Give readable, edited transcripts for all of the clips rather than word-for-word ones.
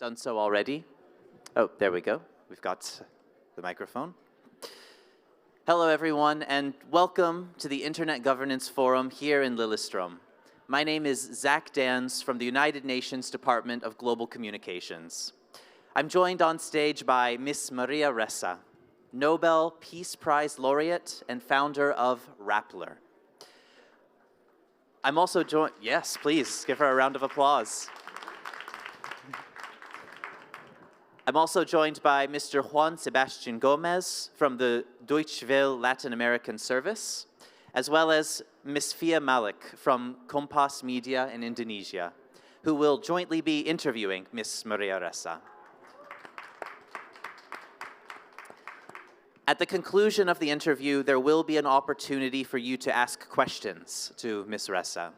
done so already. Oh, there we go. We've got the microphone. Hello, everyone, and welcome to the Internet Governance Forum here in Lillestrøm. My name is Zach Dans from the United Nations Department of Global Communications. I'm joined on stage by Miss Maria Ressa, Nobel Peace Prize laureate and founder of Rappler. I'm also joined, yes, please give her a round of applause. I'm also joined by Mr. Juan Sebastian Gomez from the Deutsche Welle Latin American Service, as well as Ms. Fia Malik from Kompas Media in Indonesia, who will jointly be interviewing Ms. Maria Ressa. At the conclusion of the interview, there will be an opportunity for you to ask questions to Ms. Ressa.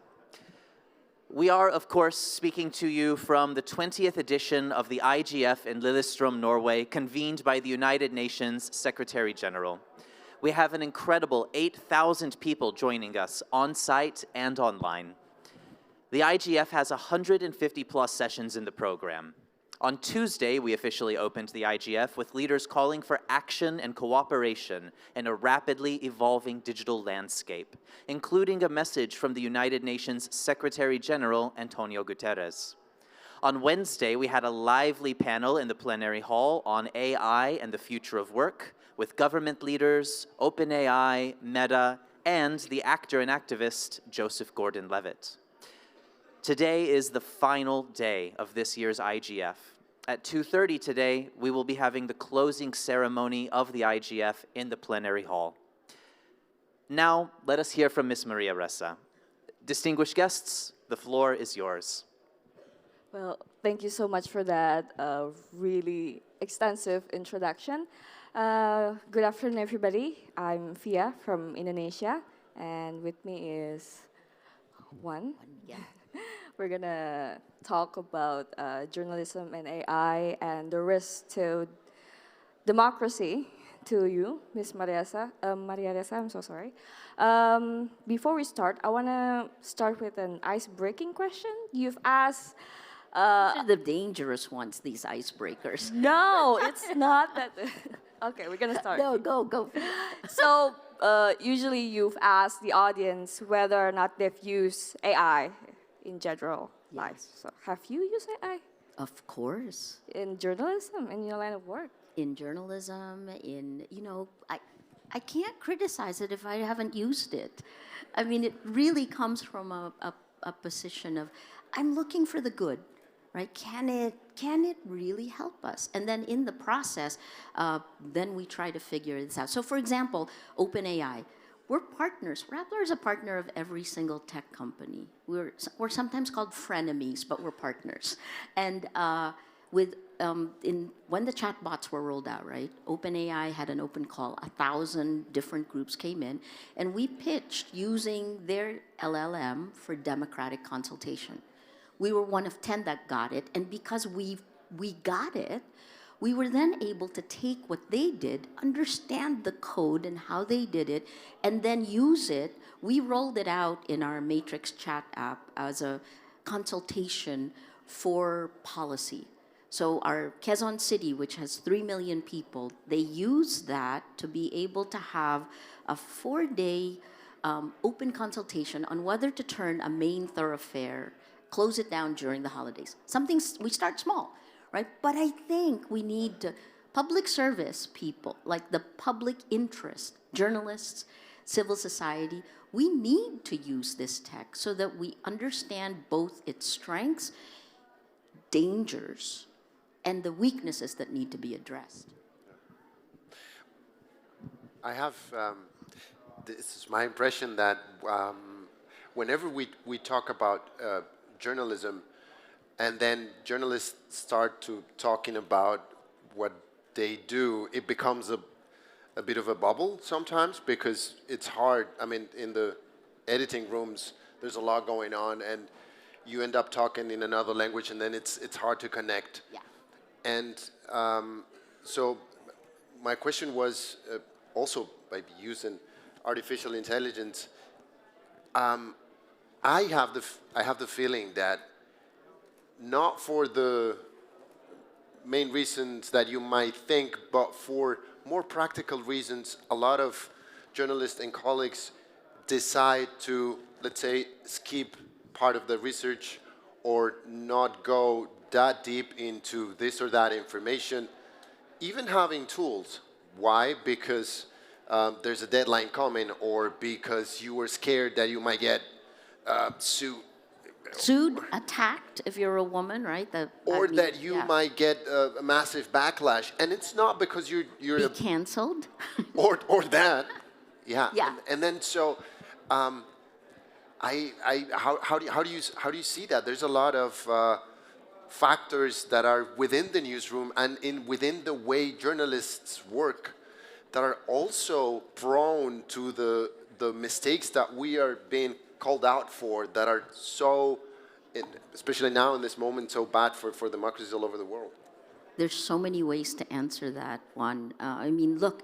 We are, of course, speaking to you from the 20th edition of the IGF in Lillestrøm, Norway, convened by the United Nations Secretary General. We have an incredible 8,000 people joining us on site and online. The IGF has 150 plus sessions in the program. On Tuesday, we officially opened the IGF with leaders calling for action and cooperation in a rapidly evolving digital landscape, including a message from the United Nations Secretary General, Antonio Guterres. On Wednesday, we had a lively panel in the plenary hall on AI and the future of work with government leaders, OpenAI, Meta, and the actor and activist Joseph Gordon-Levitt. Today is the final day of this year's IGF. At 2:30 today, we will be having the closing ceremony of the IGF in the plenary hall. Now, let us hear from Ms. Maria Ressa. Distinguished guests, the floor is yours. Well, thank you so much for that really extensive introduction. Good afternoon, everybody. I'm Fia from Indonesia, and with me is Juan. Yeah. We're gonna talk about journalism and AI and the risk to democracy to you, Ms. Maria Ressa, I'm so sorry. Before we start, I wanna start with an ice-breaking question. You've asked... These are the dangerous ones, these icebreakers. No, it's not that... Okay, we're gonna start. No, go. So, usually you've asked the audience whether or not they've used AI in general life. So, have you used AI? Of course. In journalism, in your line of work? In journalism, I can't criticize it if I haven't used it. I mean, it really comes from a position of, I'm looking for the good, right? Can it really help us? And then in the process, then we try to figure this out. So for example, OpenAI, we're partners. Rappler is a partner of every single tech company. We're sometimes called frenemies, but we're partners. And when the chatbots were rolled out, right? OpenAI had an open call. 1,000 different groups came in, and we pitched using their LLM for democratic consultation. We were one of 10 that got it, and because we got it, we were then able to take what they did, understand the code and how they did it, and then use it. We rolled it out in our Matrix chat app as a consultation for policy. So our Quezon City, which has 3 million people, they use that to be able to have a 4-day open consultation on whether to turn a main thoroughfare, close it down during the holidays. We start small, right? But I think we need public service people, like the public interest, journalists, civil society. We need to use this tech so that we understand both its strengths, dangers, and the weaknesses that need to be addressed. I have, this is my impression that whenever we talk about journalism, and then journalists start to talking about what they do, it becomes a bit of a bubble sometimes, because it's hard. I mean, in the editing rooms, there's a lot going on, and you end up talking in another language, and then it's hard to connect. Yeah. And so my question was also by using artificial intelligence. I have the feeling that not for the main reasons that you might think, but for more practical reasons, a lot of journalists and colleagues decide to, let's say, skip part of the research or not go that deep into this or that information, even having tools. Why? Because there's a deadline coming, or because you were scared that you might get sued. Sued, attacked if you're a woman, right? Or that you yeah. might get a massive backlash, and it's not because you're Be canceled. or that, yeah. Yeah. And then so, how do you see that? There's a lot of factors that are within the newsroom and within the way journalists work that are also prone to the mistakes that we are being called out for, that are so, especially now in this moment, so bad for democracies all over the world. There's so many ways to answer that one. I mean, look,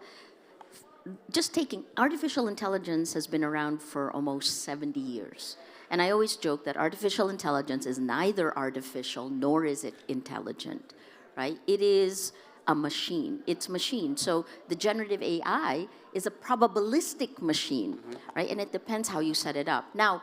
just taking artificial intelligence has been around for almost 70 years. And I always joke that artificial intelligence is neither artificial nor is it intelligent, right? It is a machine. It's machine. So the generative AI is a probabilistic machine, right? And it depends how you set it up. Now,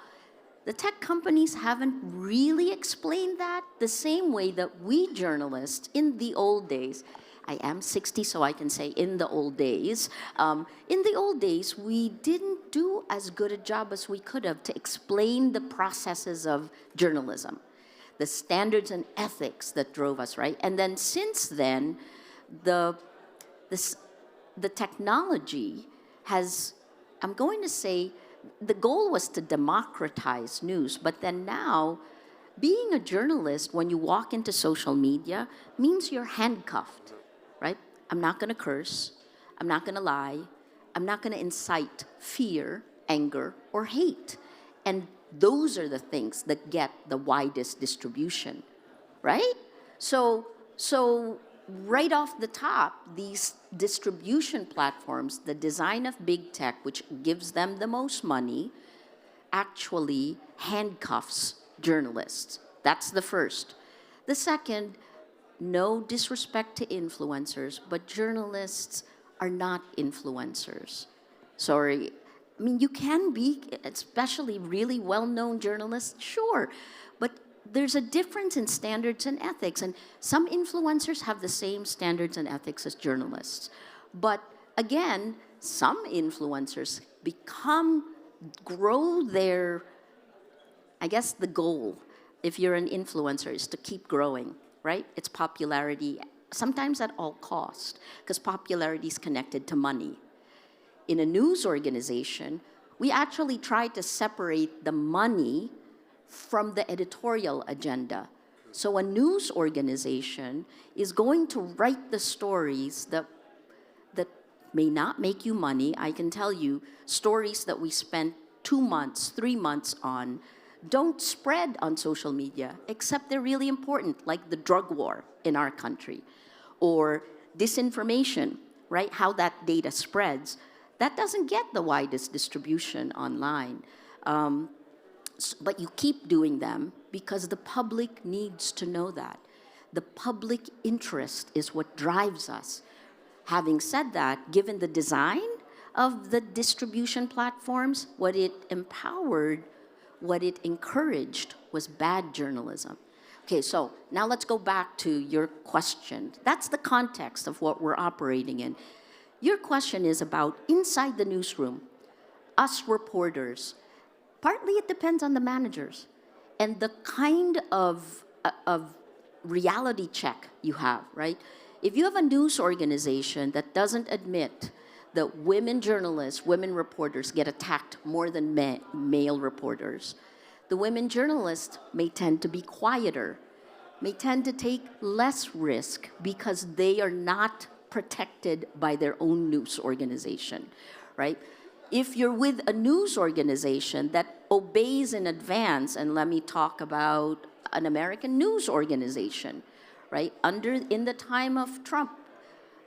the tech companies haven't really explained that the same way that we journalists in the old days. I am 60, so I can say in the old days. In the old days, we didn't do as good a job as we could have to explain the processes of journalism, the standards and ethics that drove us, right? And then since then, the technology has, I'm going to say, the goal was to democratize news, but then now, being a journalist, when you walk into social media, means you're handcuffed, right? I'm not going to curse. I'm not going to lie. I'm not going to incite fear, anger, or hate. And those are the things that get the widest distribution, right? So right off the top, these distribution platforms, the design of big tech, which gives them the most money, actually handcuffs journalists. That's the first. The second, no disrespect to influencers, but journalists are not influencers. Sorry. I mean, you can be, especially really well-known journalists, sure, but there's a difference in standards and ethics, and some influencers have the same standards and ethics as journalists. But again, some influencers grow their, I guess the goal, if you're an influencer, is to keep growing, right? It's popularity, sometimes at all cost, because popularity is connected to money. In a news organization, we actually try to separate the money from the editorial agenda. So a news organization is going to write the stories that may not make you money. I can tell you, stories that we spent 2 months, 3 months on don't spread on social media, except they're really important, like the drug war in our country, or disinformation, right? How that data spreads. That doesn't get the widest distribution online. But you keep doing them because the public needs to know that. The public interest is what drives us. Having said that, given the design of the distribution platforms, what it empowered, what it encouraged was bad journalism. Okay, so now let's go back to your question. That's the context of what we're operating in. Your question is about inside the newsroom, us reporters. Partly it depends on the managers and the kind of reality check you have, right? If you have a news organization that doesn't admit that women journalists, women reporters get attacked more than male reporters, the women journalists may tend to be quieter, may tend to take less risk because they are not protected by their own news organization, right? If you're with a news organization that obeys in advance, and let me talk about an American news organization, right? In the time of Trump,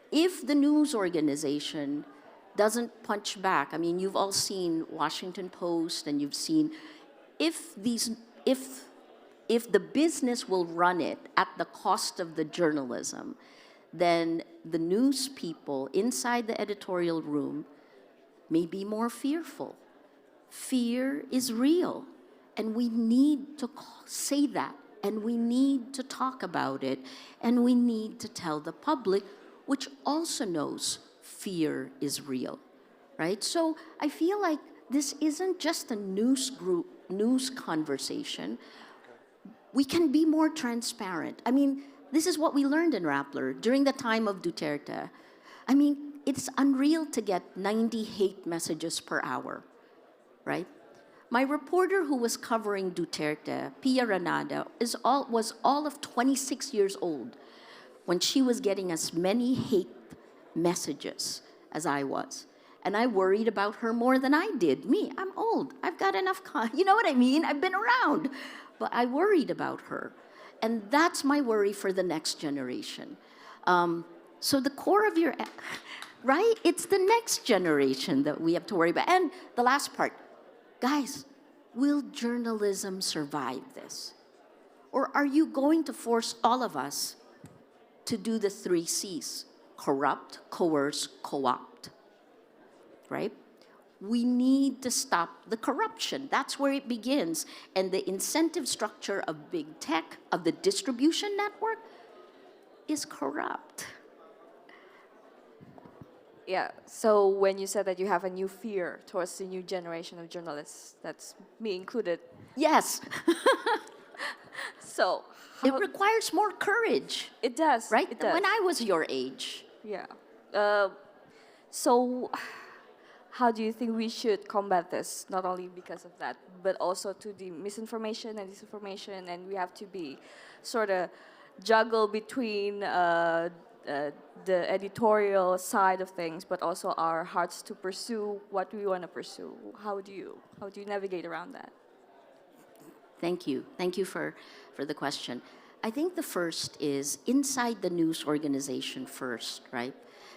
if the news organization doesn't punch back, I mean, you've all seen Washington Post, and you've seen if if the business will run it at the cost of the journalism, then the news people inside the editorial room may be more fearful. Fear is real, and we need to say that, and we need to talk about it, and we need to tell the public, which also knows fear is real, right? So I feel like this isn't just a news conversation. We can be more transparent. I mean, this is what we learned in Rappler during the time of Duterte. I mean, it's unreal to get 90 hate messages per hour, right? My reporter who was covering Duterte, Pia Ranada, was all of 26 years old when she was getting as many hate messages as I was. And I worried about her more than I did. Me, I'm old. I've got enough, you know what I mean? I've been around. But I worried about her. And that's my worry for the next generation. So the core of your, right? It's the next generation that we have to worry about. And the last part, guys, will journalism survive this? Or are you going to force all of us to do the 3 C's? Corrupt, coerce, co-opt, right? We need to stop the corruption. That's where it begins. And the incentive structure of big tech, of the distribution network, is corrupt. Yeah, so when you said that you have a new fear towards the new generation of journalists, that's me included. Yes, So it requires more courage, it does, right? It does. When I was your age. Yeah. So how do you think we should combat this? Not only because of that, but also to the misinformation and disinformation, and we have to be sort of juggle between the editorial side of things, but also our hearts to pursue what we want to pursue. How do you navigate around that? Thank you. Thank you for the question. I think the first is inside the news organization first, right?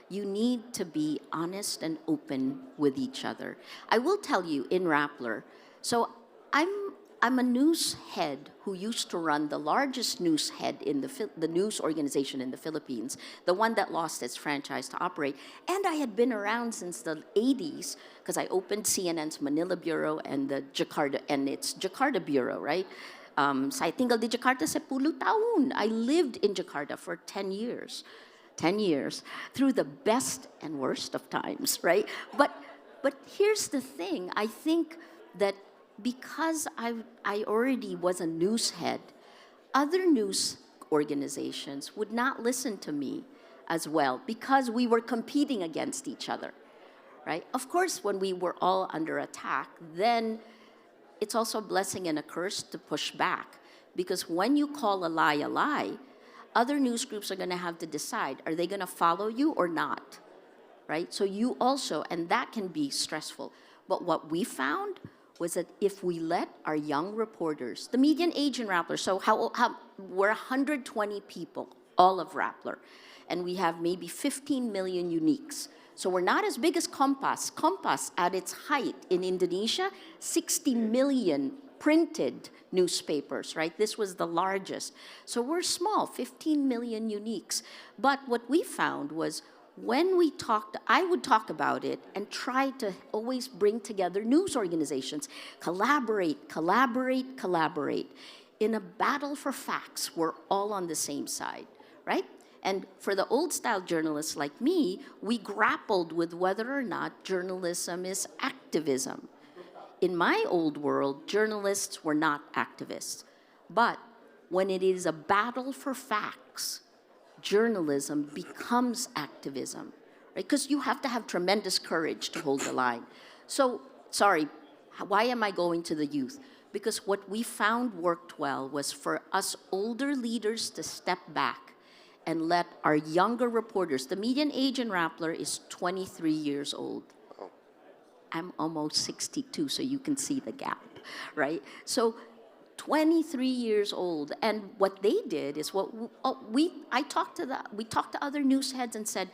You need to be honest and open with each other. I will tell you in Rappler, so I'm a news head who used to run the largest news head in the news organization in the Philippines, the one that lost its franchise to operate. And I had been around since the 80s because I opened CNN's Manila Bureau and its Jakarta Bureau, right? Sa tinggal di Jakarta sa 10 taon. I lived in Jakarta for 10 years. 10 years, through the best and worst of times, right? But here's the thing. I think that because I already was a news head, other news organizations would not listen to me as well because we were competing against each other, right? Of course, when we were all under attack, then it's also a blessing and a curse to push back, because when you call a lie, other news groups are going to have to decide, are they going to follow you or not, right? So you also, and that can be stressful. But what we found was that if we let our young reporters, the median age in Rappler, so we're 120 people, all of Rappler, and we have maybe 15 million uniques. So we're not as big as Kompas. Kompas, at its height in Indonesia, 60 million printed newspapers, right? This was the largest. So we're small, 15 million uniques. But what we found was when we talked, I would talk about it and try to always bring together news organizations, collaborate. In a battle for facts, we're all on the same side, right? And for the old-style journalists like me, we grappled with whether or not journalism is activism. In my old world, journalists were not activists. But when it is a battle for facts, journalism becomes activism, right? Because you have to have tremendous courage to hold the line. So, sorry, why am I going to the youth? Because what we found worked well was for us older leaders to step back and let our younger reporters, the median age in Rappler is 23 years old. I'm almost 62, so you can see the gap, right? So 23 years old, and what they did is we talked to other news heads and said,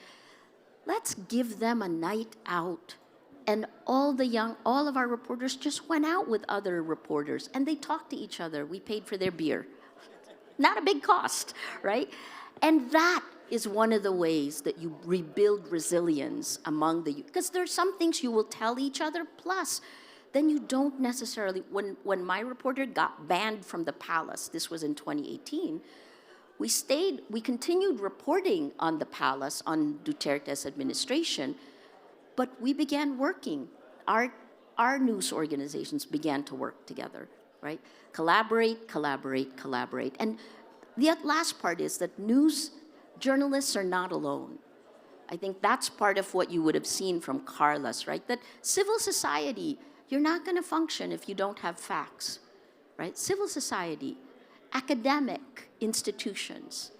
let's give them a night out And all of our reporters just went out with other reporters and they talked to each other. We paid for their beer. Not a big cost, right? And that is one of the ways that you rebuild resilience among the, because there's some things you will tell each other, plus then you don't necessarily, when my reporter got banned from the palace, this was in 2018, we continued reporting on the palace, on Duterte's administration, but we began working. Our news organizations began to work together, right? Collaborate, collaborate, collaborate. And the last part is that news journalists are not alone. I think that's part of what you would have seen from Carlos, right? That civil society, you're not going to function if you don't have facts, right? Civil society, academic institutions,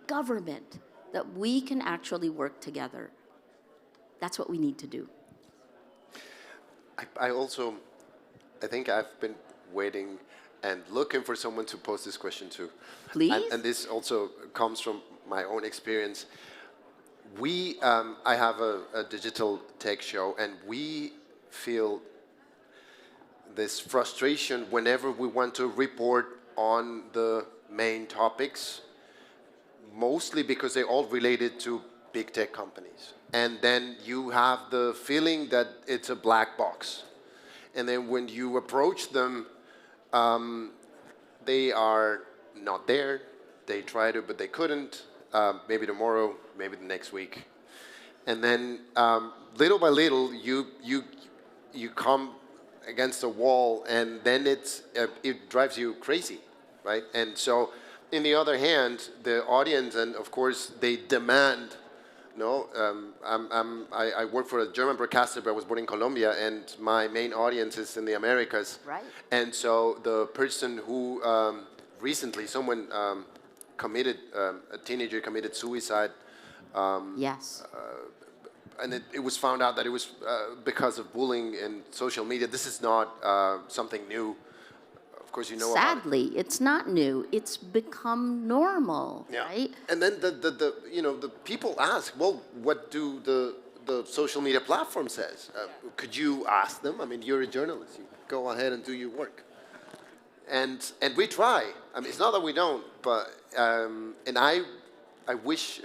government, that we can actually work together. That's what we need to do. I think I've been waiting and looking for someone to pose this question to. Please? And this also comes from my own experience. I have a digital tech show, and we feel this frustration whenever we want to report on the main topics, mostly because they're all related to big tech companies. And then you have the feeling that it's a black box. And then when you approach them, they are not there. They tried to, but they couldn't. Maybe tomorrow, maybe the next week. And then little by little, you come against a wall, and then it drives you crazy, right? And so, in the other hand, the audience, and of course, they demand. No, I work for a German broadcaster, but I was born in Colombia, and my main audience is in the Americas. Right. And so the person who recently, someone committed, a teenager committed suicide. Yes. And it was found out that it was because of bullying in social media. This is not something new. Of course, you know Sadly, about it. it's not new. It's become normal, Yeah. right? And then the people ask, well, what do the social media platform says? Could you ask them? I mean, you're a journalist. You go ahead and do your work. And we try. I mean, it's not that we don't, but and I wish.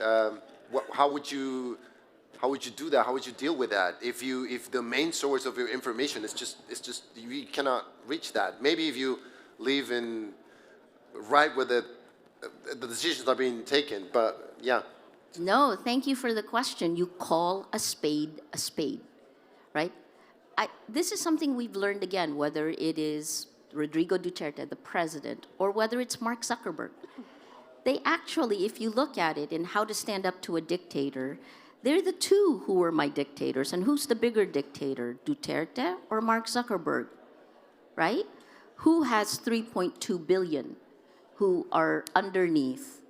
How would you do that? How would you deal with that? If the main source of your information is just you cannot reach that. Maybe if you live in right where the decisions are being taken, but yeah. No, thank you for the question. You call a spade, right? This is something we've learned again, whether it is Rodrigo Duterte, the president, or whether it's Mark Zuckerberg. They actually, if you look at it in How to Stand Up to a Dictator, they're the two who were my dictators. And who's the bigger dictator, Duterte or Mark Zuckerberg, right? Who has 3.2 billion who are underneath,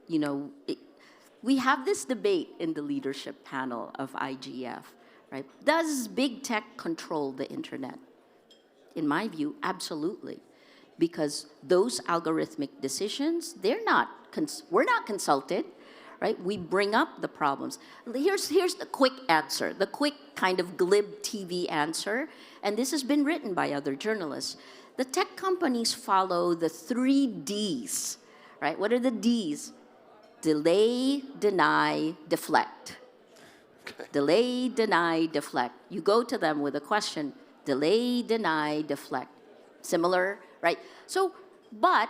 we have this debate in the leadership panel of IGF, right? Does big tech control the internet? In my view, absolutely. Because those algorithmic decisions, we're not consulted, right? We bring up the problems. Here's the quick answer, the quick kind of glib TV answer, and this has been written by other journalists. The tech companies follow the 3 Ds, right? What are the Ds? Delay, deny, deflect. Okay. Delay, deny, deflect. You go to them with a question, delay, deny, deflect. Similar, right? So, but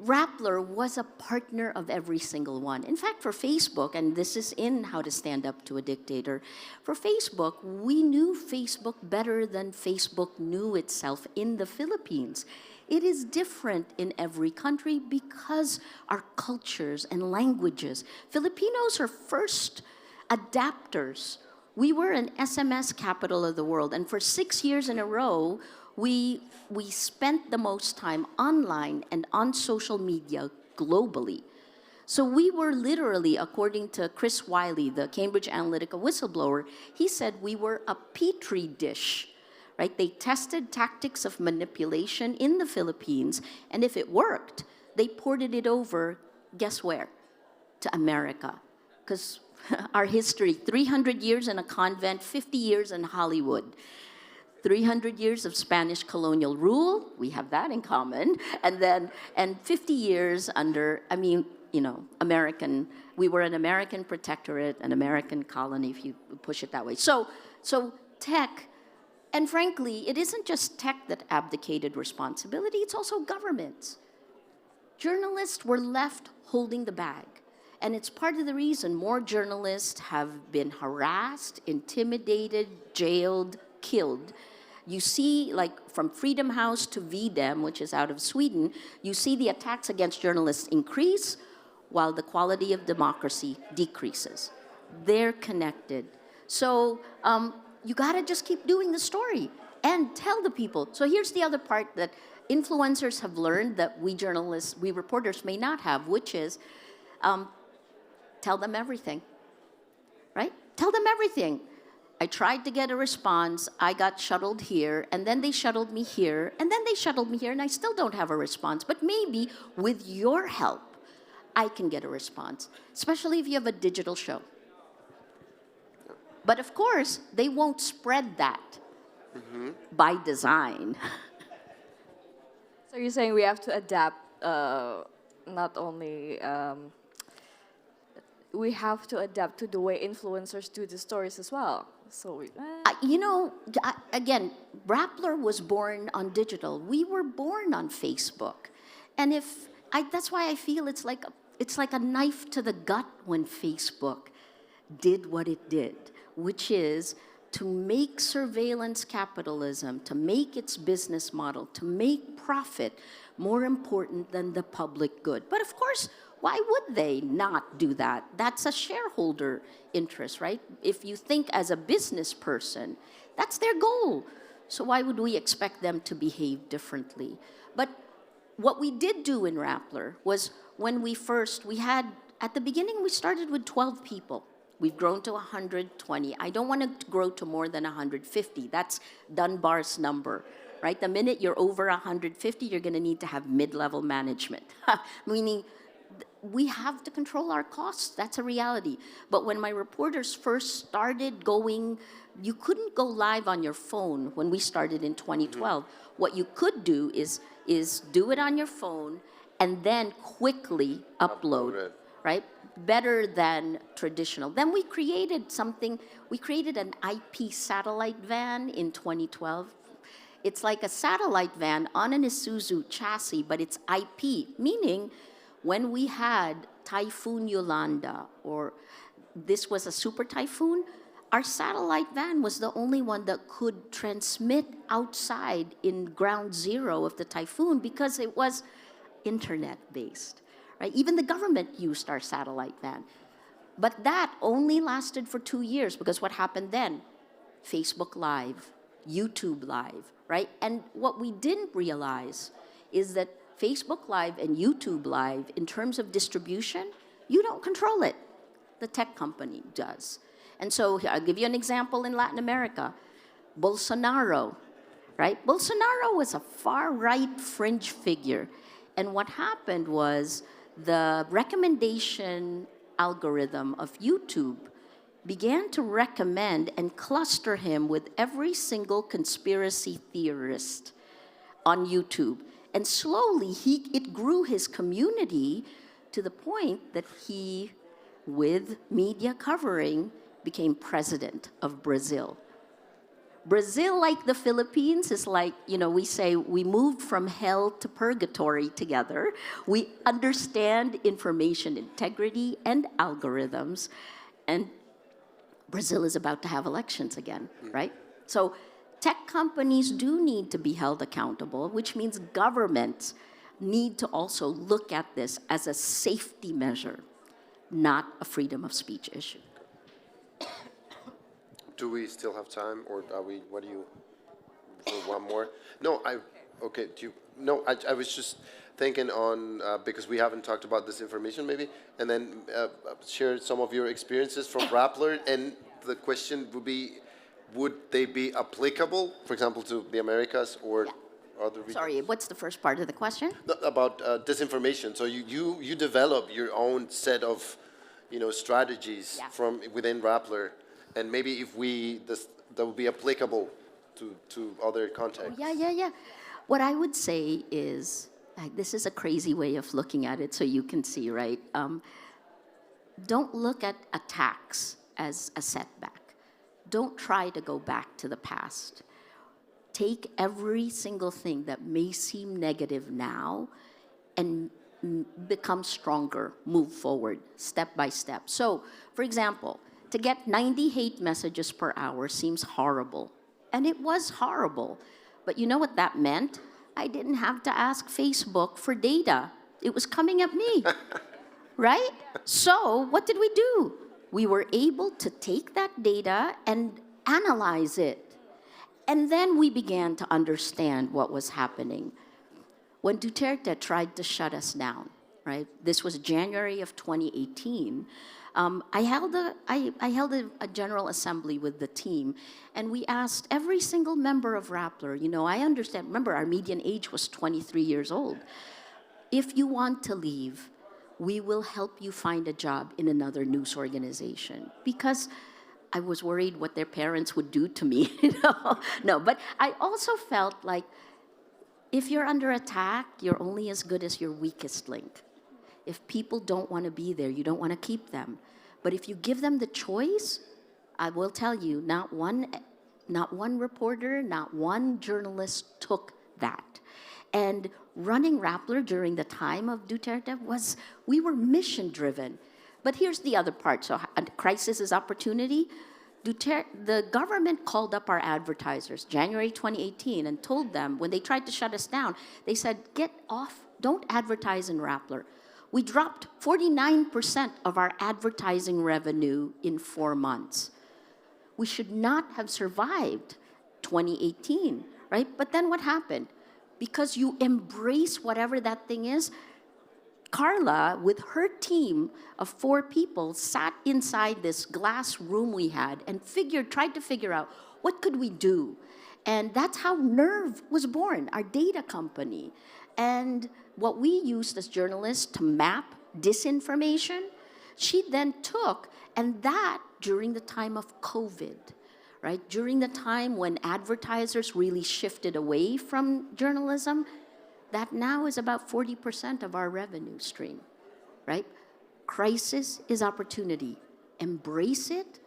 Rappler was a partner of every single one. In fact, for Facebook, and this is in How to Stand Up to a Dictator, for Facebook, we knew Facebook better than Facebook knew itself in the Philippines. It is different in every country because our cultures and languages. Filipinos are first adapters. We were an SMS capital of the world, and for 6 years in a row, we spent the most time online and on social media globally. So we were literally, according to Chris Wiley, the Cambridge Analytica whistleblower, he said we were a petri dish, right? They tested tactics of manipulation in the Philippines, and if it worked, they ported it over, guess where? To America. because our history, 300 years in a convent, 50 years in Hollywood. 300 years of Spanish colonial rule, we have that in common, and 50 years under, I mean, you know, American, we were an American protectorate, an American colony, if you push it that way. So tech, and frankly, it isn't just tech that abdicated responsibility, it's also governments. Journalists were left holding the bag. And it's part of the reason more journalists have been harassed, intimidated, jailed, killed. You see, like from Freedom House to VDEM, which is out of Sweden, you see the attacks against journalists increase while the quality of democracy decreases. They're connected. So you gotta just keep doing the story and tell the people. So here's the other part that influencers have learned that we journalists, we reporters may not have, which is tell them everything, right? Tell them everything. I tried to get a response, I got shuttled here, and then they shuttled me here, and then they shuttled me here, and I still don't have a response. But maybe with your help, I can get a response, especially if you have a digital show. But of course, they won't spread that by design. So you're saying we have to adapt, not only we have to adapt to the way influencers do the stories as well. So You know, again, Rappler was born on digital. We were born on Facebook, and that's why I feel it's like a knife to the gut when Facebook did what it did, which is to make surveillance capitalism, to make its business model, to make profit more important than the public good. But of course, why would they not do that? That's a shareholder interest, right? If you think as a business person, that's their goal. So why would we expect them to behave differently? But what we did do in Rappler was when at the beginning, we started with 12 people. We've grown to 120. I don't want to grow to more than 150. That's Dunbar's number, right? The minute you're over 150, you're going to need to have mid-level management, meaning we have to control our costs. That's a reality. But when my reporters first started going, you couldn't go live on your phone when we started in 2012. What you could do is do it on your phone and then quickly upload, right? Better than traditional. Then we created an IP satellite van in 2012. It's like a satellite van on an Isuzu chassis, but it's IP, meaning when we had Typhoon Yolanda, or this was a super typhoon, our satellite van was the only one that could transmit outside in ground zero of the typhoon because it was internet-based. Right? Even the government used our satellite van. But that only lasted for 2 years because what happened then? Facebook Live, YouTube Live, right? And what we didn't realize is that Facebook Live and YouTube Live, in terms of distribution, you don't control it. The tech company does. And so I'll give you an example in Latin America. Bolsonaro, right? Bolsonaro was a far-right fringe figure. And what happened was the recommendation algorithm of YouTube began to recommend and cluster him with every single conspiracy theorist on YouTube. And slowly, it grew his community to the point that he, with media covering, became president of Brazil. Brazil, like the Philippines, is like, we say we moved from hell to purgatory together. We understand information integrity and algorithms, and Brazil is about to have elections again, right? So tech companies do need to be held accountable, which means governments need to also look at this as a safety measure, not a freedom of speech issue. Do we still have time, or are we? What do you? For one more? No, okay. I was just thinking on because we haven't talked about this information, maybe, and then share some of your experiences from Rappler. And the question would be, would they be applicable, for example, to the Americas or other regions? Sorry, what's the first part of the question? About disinformation. So you develop your own set of strategies Yeah. from within Rappler, and maybe if that would be applicable to other contexts. Yeah. What I would say is, like, this is a crazy way of looking at it, so you can see, right? Don't look at attacks as a setback. Don't try to go back to the past. Take every single thing that may seem negative now and become stronger, move forward step by step. So, for example, to get 90 hate messages per hour seems horrible. And it was horrible. But you know what that meant? I didn't have to ask Facebook for data. It was coming at me. Right? So, what did we do? We were able to take that data and analyze it. And then we began to understand what was happening. When Duterte tried to shut us down, right? This was January of 2018. I held a general assembly with the team, and we asked every single member of Rappler, I understand, remember our median age was 23 years old. If you want to leave, we will help you find a job in another news organization. Because I was worried what their parents would do to me. No, but I also felt like if you're under attack, you're only as good as your weakest link. If people don't want to be there, you don't want to keep them. But if you give them the choice, I will tell you, not one reporter, not one journalist took that. And running Rappler during the time of Duterte we were mission driven. But here's the other part. So a crisis is opportunity. The government called up our advertisers January 2018 and told them, when they tried to shut us down, they said, get off, don't advertise in Rappler. We dropped 49% of our advertising revenue in 4 months. We should not have survived 2018, right? But then what happened? Because you embrace whatever that thing is, Carla, with her team of 4 people, sat inside this glass room we had and tried to figure out what could we do. And that's how Nerve was born, our data company. And what we used as journalists to map disinformation, she then took, and that during the time of COVID, right? During the time when advertisers really shifted away from journalism, that now is about 40% of our revenue stream, right? Crisis is opportunity. Embrace it,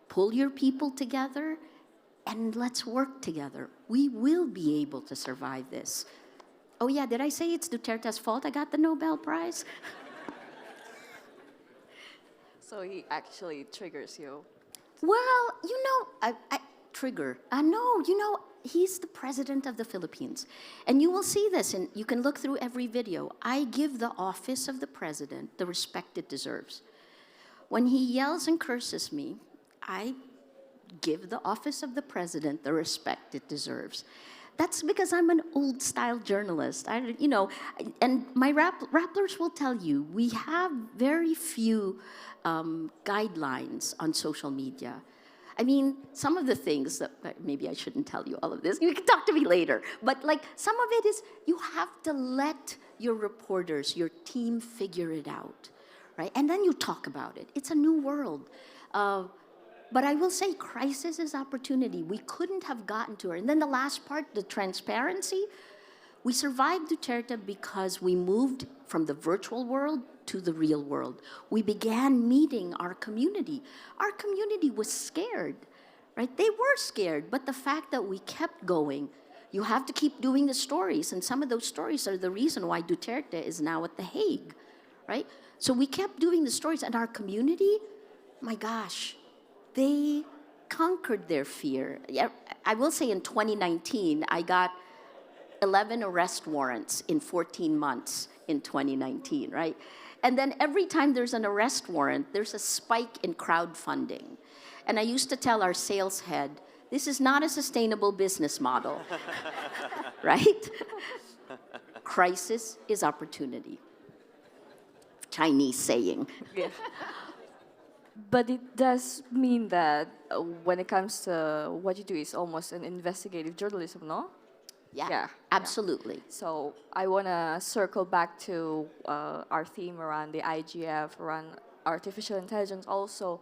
pull your people together, and let's work together. We will be able to survive this. Oh yeah, did I say it's Duterte's fault I got the Nobel Prize? So he actually triggers you. Well, trigger. No, he's the president of the Philippines. And you will see this, and you can look through every video. I give the office of the president the respect it deserves. When he yells and curses me, I give the office of the president the respect it deserves. That's because I'm an old-style journalist. And my Rapplers will tell you, we have very few guidelines on social media. I mean, some of the things that maybe I shouldn't tell you all of this. You can talk to me later. But some of it is you have to let your reporters, your team figure it out, right? And then you talk about it. It's a new world. But I will say crisis is opportunity. We couldn't have gotten to her. And then the last part, the transparency. We survived Duterte because we moved from the virtual world to the real world. We began meeting our community. Our community was scared, right? They were scared, but the fact that we kept going, you have to keep doing the stories, and some of those stories are the reason why Duterte is now at The Hague, right? So we kept doing the stories, and our community, my gosh, they conquered their fear. I will say in 2019, I got 11 arrest warrants in 14 months in 2019, right? And then every time there's an arrest warrant, there's a spike in crowdfunding. And I used to tell our sales head, this is not a sustainable business model, right? Crisis is opportunity. Chinese saying. Yeah. But it does mean that when it comes to what you do, it's almost an investigative journalism, no? Yeah, absolutely. So I want to circle back to our theme around the IGF, around artificial intelligence also,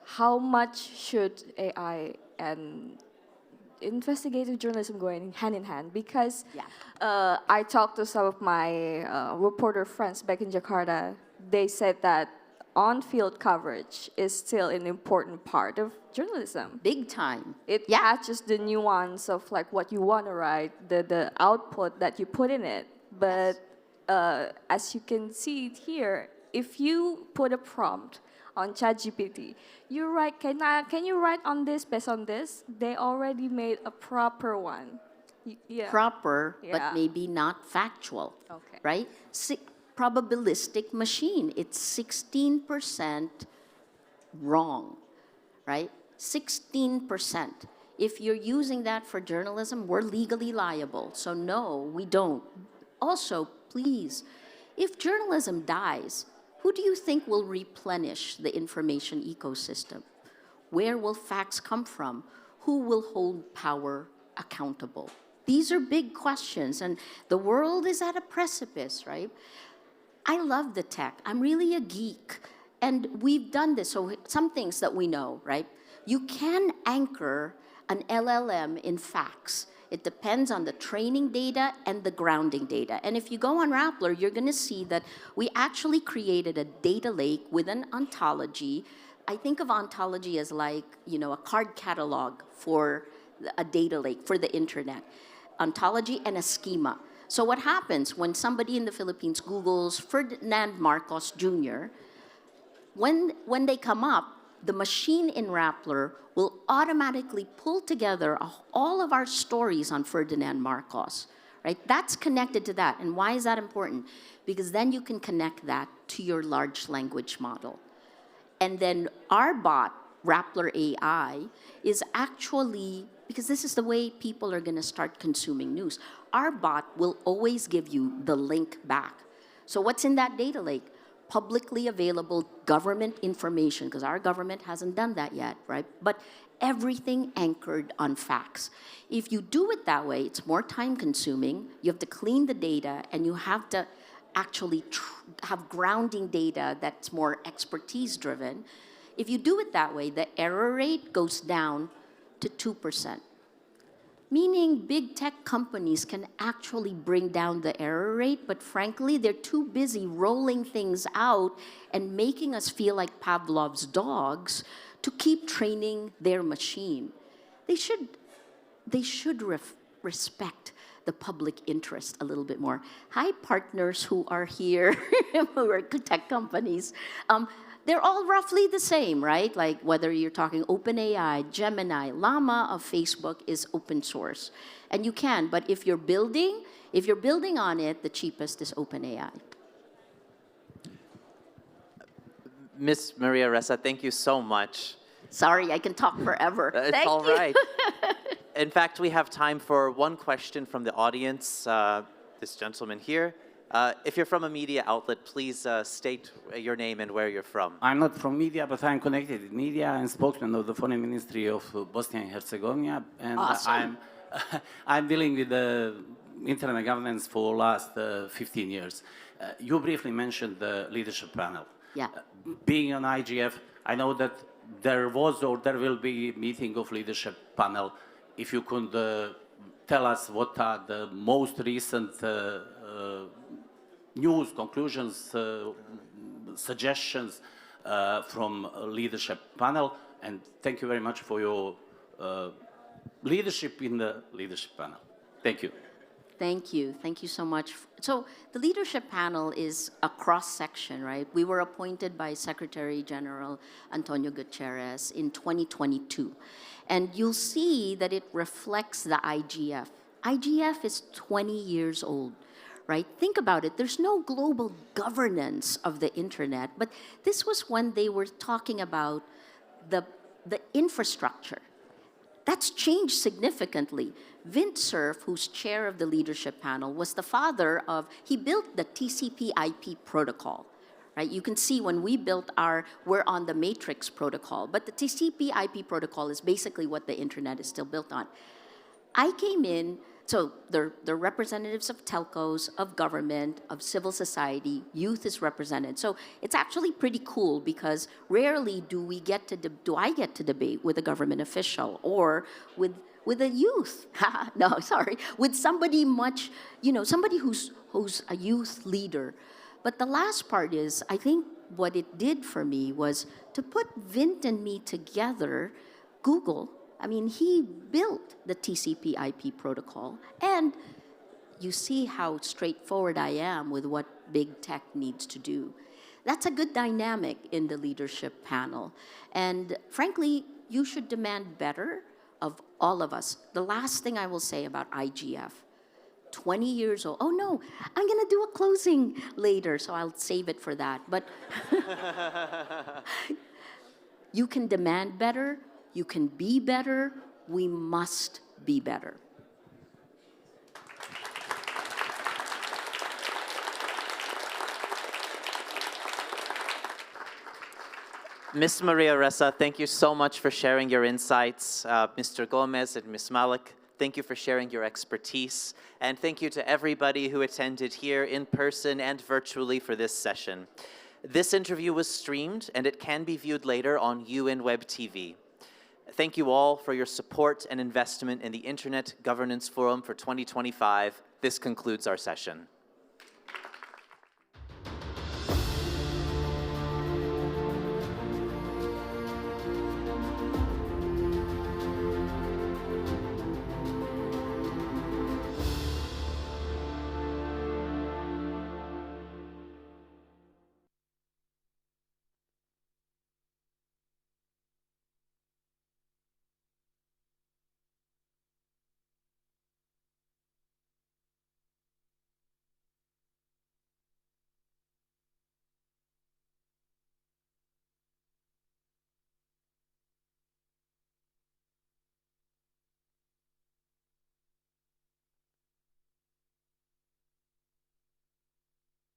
how much should AI and investigative journalism go hand in hand? Because Yeah. I talked to some of my reporter friends back in Jakarta. They said that on-field coverage is still an important part of journalism. Big time. It Yeah. catches the nuance of like what you want to write, the output that you put in it. But as you can see it here, if you put a prompt on ChatGPT, you write, can you write on this based on this? They already made a proper one. Yeah. Proper, Yeah. but maybe not factual. Okay. Right? Probabilistic machine. It's 16% wrong, right? 16%. If you're using that for journalism, we're legally liable. So no, we don't. Also, please, if journalism dies, who do you think will replenish the information ecosystem? Where will facts come from? Who will hold power accountable? These are big questions, and the world is at a precipice, right? I love the tech. I'm really a geek. And we've done this. So some things that we know, right? You can anchor an LLM in facts. It depends on the training data and the grounding data. And if you go on Rappler, you're going to see that we actually created a data lake with an ontology. I think of ontology as like, a card catalog for a data lake for the internet. Ontology and a schema. So what happens when somebody in the Philippines Googles Ferdinand Marcos Jr., when they come up, the machine in Rappler will automatically pull together all of our stories on Ferdinand Marcos, right? That's connected to that. And why is that important? Because then you can connect that to your large language model. And then our bot, Rappler AI, is actually, because this is the way people are going to start consuming news, our bot will always give you the link back. So what's in that data lake? Publicly available government information, because our government hasn't done that yet, right? But everything anchored on facts. If you do it that way, it's more time consuming. You have to clean the data, and you have to actually have grounding data that's more expertise driven. If you do it that way, the error rate goes down to 2%. Meaning big tech companies can actually bring down the error rate, but frankly, they're too busy rolling things out and making us feel like Pavlov's dogs to keep training their machine. They should respect the public interest a little bit more. Hi, partners who are here, who are tech companies. They're all roughly the same, right? Like whether you're talking OpenAI, Gemini, Llama of Facebook is open source. And you can, but if you're building on it, the cheapest is OpenAI. Ms. Maria Ressa, thank you so much. Sorry, I can talk forever. It's Thank all you. right. In fact, we have time for one question from the audience. This gentleman here. If you're from a media outlet, please state your name and where you're from. I'm not from media, but I'm connected with media. I'm spokesman of the Foreign Ministry of Bosnia and Herzegovina, and Awesome. I'm dealing with the internet governance for last 15 years. You briefly mentioned the leadership panel. Yeah. Being on IGF, I know that there was or there will be meeting of leadership panel. If you could tell us what are the most recent news, conclusions, suggestions from leadership panel, and thank you very much for your leadership in the leadership panel. Thank you. Thank you. Thank you so much. So the leadership panel is a cross-section, right? We were appointed by Secretary General Antonio Guterres in 2022. And you'll see that it reflects the IGF. IGF is 20 years old, right? Think about it. There's no global governance of the internet, but this was when they were talking about the infrastructure. That's changed significantly. Vint Cerf, who's chair of the leadership panel, was the father of, he built the TCP/IP protocol, right? You can see when we built we're on the Matrix protocol, but the TCP/IP protocol is basically what the internet is still built on. I came in So they're representatives of telcos, of government, of civil society. Youth is represented. So it's actually pretty cool because rarely do I get to debate with a government official or with a youth. No, sorry, with somebody much, somebody who's a youth leader. But the last part is, I think what it did for me was to put Vint and me together. Google, he built the TCP/IP protocol, and you see how straightforward I am with what big tech needs to do. That's a good dynamic in the leadership panel. And frankly, you should demand better of all of us. The last thing I will say about IGF, 20 years old. Oh no, I'm gonna do a closing later, so I'll save it for that. But you can demand better, you can be better, we must be better. Ms. Maria Ressa, thank you so much for sharing your insights. Mr. Gomez and Ms. Malik, thank you for sharing your expertise. And thank you to everybody who attended here in person and virtually for this session. This interview was streamed, and it can be viewed later on UN Web TV. Thank you all for your support and investment in the Internet Governance Forum for 2025. This concludes our session.